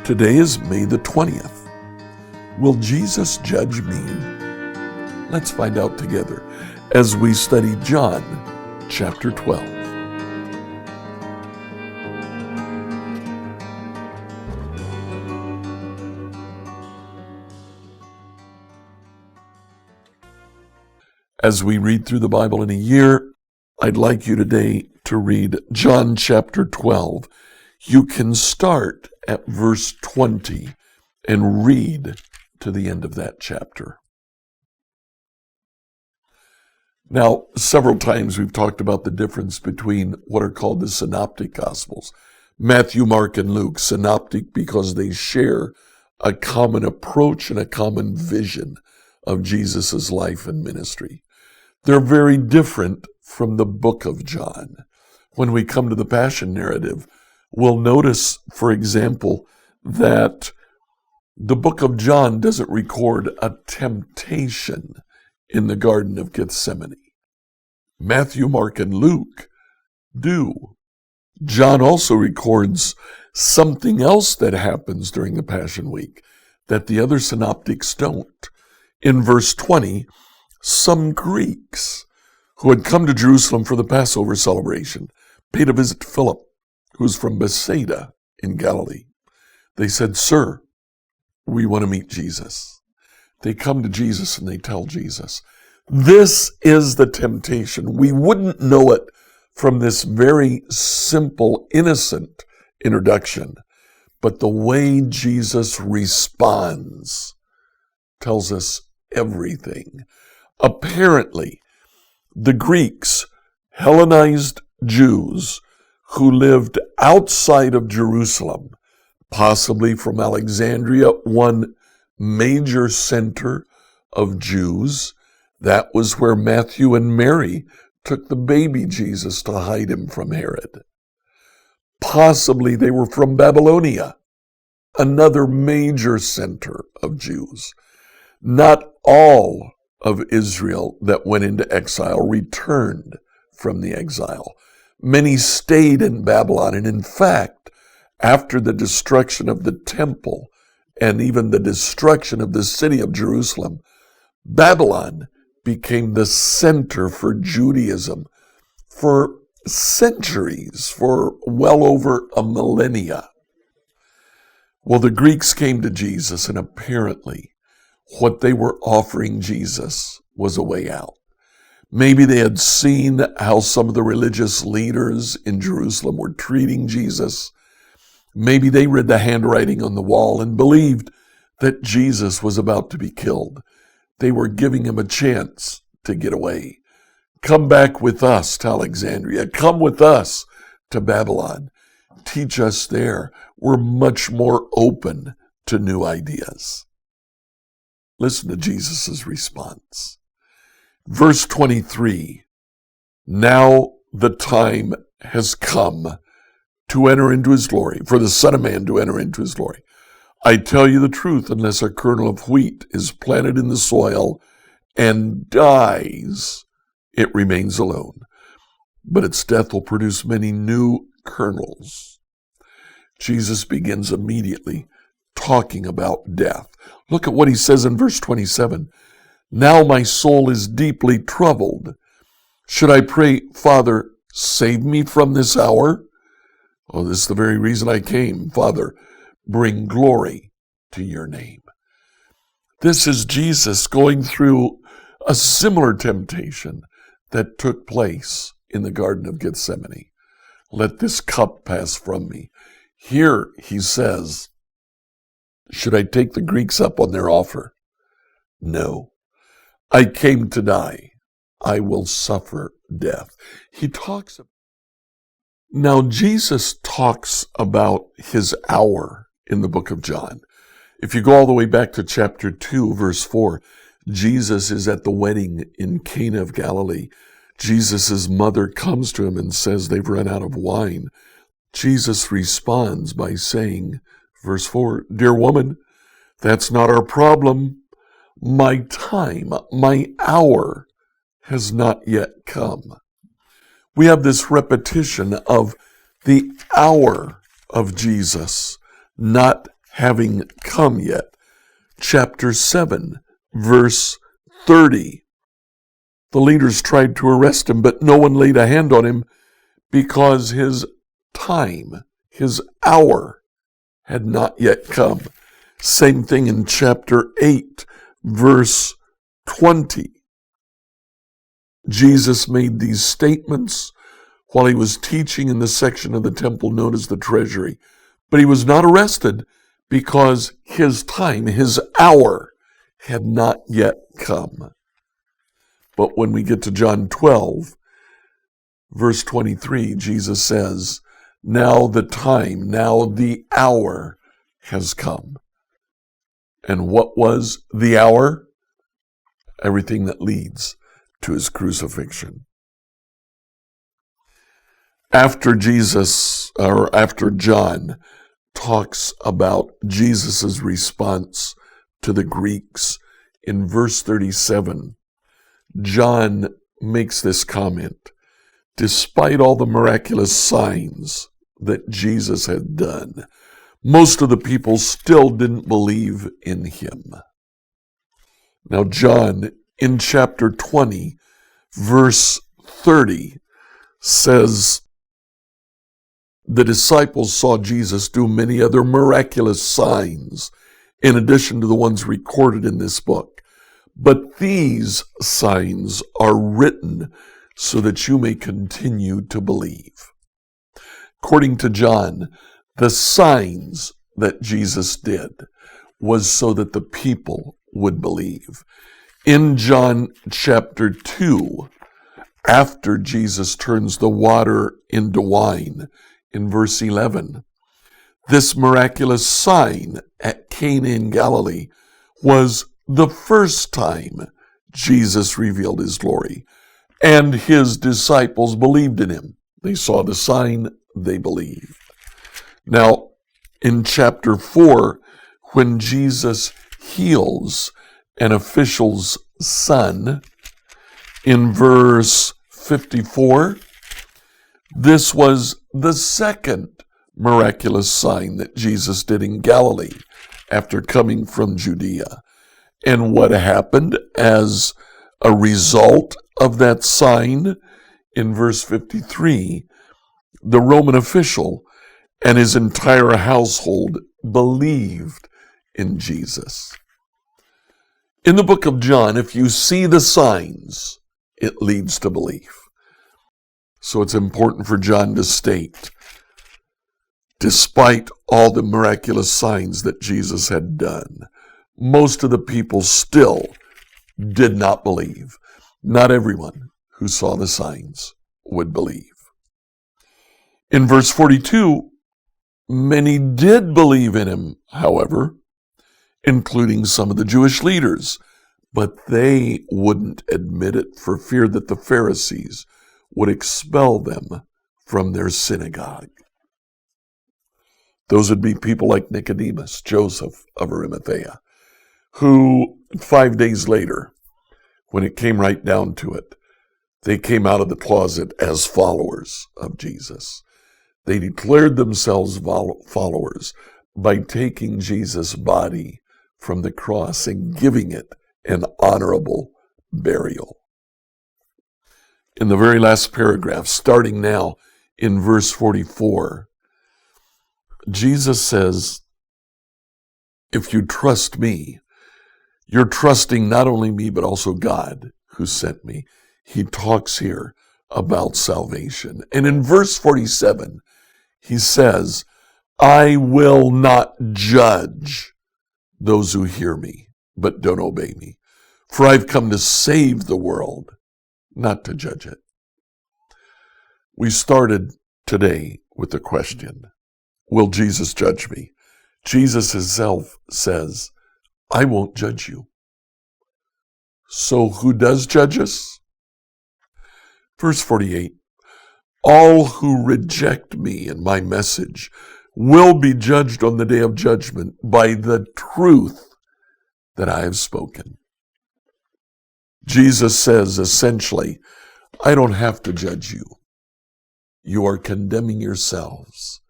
Today is May the 20th. Will Jesus judge me? Let's find out together as we study John chapter 12. As we read through the Bible in a year, I'd like you today to read John chapter 12. You can start at verse 20 and read to the end of that chapter. Now, several times we've talked about the difference between what are called the synoptic gospels, Matthew, Mark, and Luke. Synoptic because they share a common approach and a common vision of Jesus' life and ministry. They're very different from the book of John. When we come to the Passion narrative, we'll notice, for example, that the book of John doesn't record a temptation in the Garden of Gethsemane. Matthew, Mark, and Luke do. John also records something else that happens during the Passion Week that the other synoptics don't. In verse 20, some Greeks who had come to Jerusalem for the Passover celebration paid a visit to Philip, who's from Bethsaida in Galilee. They said, "Sir, we want to meet Jesus." They come to Jesus and they tell Jesus. This is the temptation. We wouldn't know it from this very simple, innocent introduction, but the way Jesus responds tells us everything. Apparently, the Greeks, Hellenized Jews who lived outside of Jerusalem, possibly from Alexandria, one major center of Jews. That was where Matthew and Mary took the baby Jesus to hide him from Herod. Possibly they were from Babylonia, another major center of Jews. Not all of Israel that went into exile returned from the exile. Many stayed in Babylon, and in fact, after the destruction of the temple and even the destruction of the city of Jerusalem, Babylon became the center for Judaism for centuries, for well over a millennia. Well, the Greeks came to Jesus, and apparently what they were offering Jesus was a way out. Maybe they had seen how some of the religious leaders in Jerusalem were treating Jesus. Maybe they read the handwriting on the wall and believed that Jesus was about to be killed. They were giving him a chance to get away. Come back with us to Alexandria. Come with us to Babylon. Teach us there. We're much more open to new ideas. Listen to Jesus' response. Verse 23, now the time has come to enter into his glory, for the Son of Man to enter into his glory. I tell you the truth, unless a kernel of wheat is planted in the soil and dies, it remains alone. But its death will produce many new kernels. Jesus begins immediately talking about death. Look at what he says in verse 27. Now my soul is deeply troubled. Should I pray, Father, save me from this hour? Oh, this is the very reason I came. Father, bring glory to your name. This is Jesus going through a similar temptation that took place in the Garden of Gethsemane. Let this cup pass from me. Here he says, should I take the Greeks up on their offer? No. I came to die. I will suffer death. Now Jesus talks about his hour in the book of John. If you go all the way back to chapter 2, verse 4, Jesus is at the wedding in Cana of Galilee. Jesus' mother comes to him and says they've run out of wine. Jesus responds by saying, verse 4, "Dear woman, that's not our problem. My time, my hour has not yet come. We have this repetition of the hour of Jesus not having come yet. Chapter 7, verse 30. The leaders tried to arrest him, but no one laid a hand on him because his time, his hour, had not yet come. Same thing in chapter 8, verse 20. Jesus made these statements while he was teaching in the section of the temple known as the treasury. But he was not arrested because his time, his hour, had not yet come. But when we get to John 12, verse 23, Jesus says, now the time, now the hour has come. And what was the hour? Everything that leads to his crucifixion. After John talks about Jesus' response to the Greeks, in verse 37, John makes this comment: despite all the miraculous signs that Jesus had done, most of the people still didn't believe in him. Now, John, in chapter 20, verse 30, says, the disciples saw Jesus do many other miraculous signs in addition to the ones recorded in this book. But these signs are written so that you may continue to believe. According to John, the signs that Jesus did was so that the people would believe. In John chapter 2, after Jesus turns the water into wine, in verse 11, this miraculous sign at Cana in Galilee was the first time Jesus revealed his glory, and his disciples believed in him. They saw the sign, they believed. Now, in chapter 4, when Jesus heals an official's son, in verse 54, this was the second miraculous sign that Jesus did in Galilee after coming from Judea. And what happened as a result of that sign? In verse 53, the Roman official and his entire household believed in Jesus. In the book of John, if you see the signs, it leads to belief. So it's important for John to state, despite all the miraculous signs that Jesus had done, most of the people still did not believe. Not everyone who saw the signs would believe. In verse 42, many did believe in him, however, including some of the Jewish leaders, but they wouldn't admit it for fear that the Pharisees would expel them from their synagogue. Those would be people like Nicodemus, Joseph of Arimathea, who 5 days later, when it came right down to it, they came out of the closet as followers of Jesus. They declared themselves followers by taking Jesus' body from the cross and giving it an honorable burial. In the very last paragraph, starting now in verse 44, Jesus says, if you trust me, you're trusting not only me, but also God who sent me. He talks here about salvation. And in verse 47, he says, I will not judge those who hear me, but don't obey me. For I've come to save the world, not to judge it. We started today with the question, will Jesus judge me? Jesus himself says, I won't judge you. So who does judge us? Verse 48, all who reject me and my message will be judged on the day of judgment by the truth that I have spoken. Jesus says essentially, I don't have to judge you. You are condemning yourselves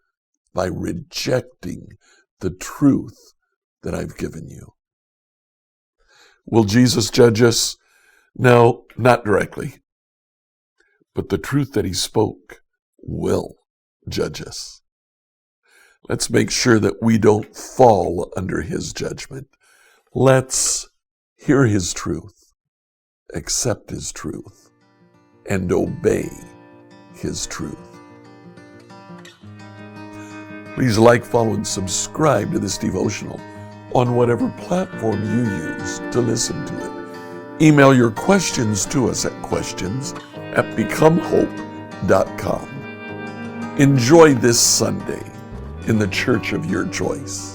by rejecting the truth that I've given you. Will Jesus judge us? No, not directly. But the truth that he spoke will judge us. Let's make sure that we don't fall under his judgment. Let's hear his truth, accept his truth, and obey his truth. Please like, follow, and subscribe to this devotional on whatever platform you use to listen to it. Email your questions to us at questions@becomehope.com. Enjoy this Sunday in the church of your choice.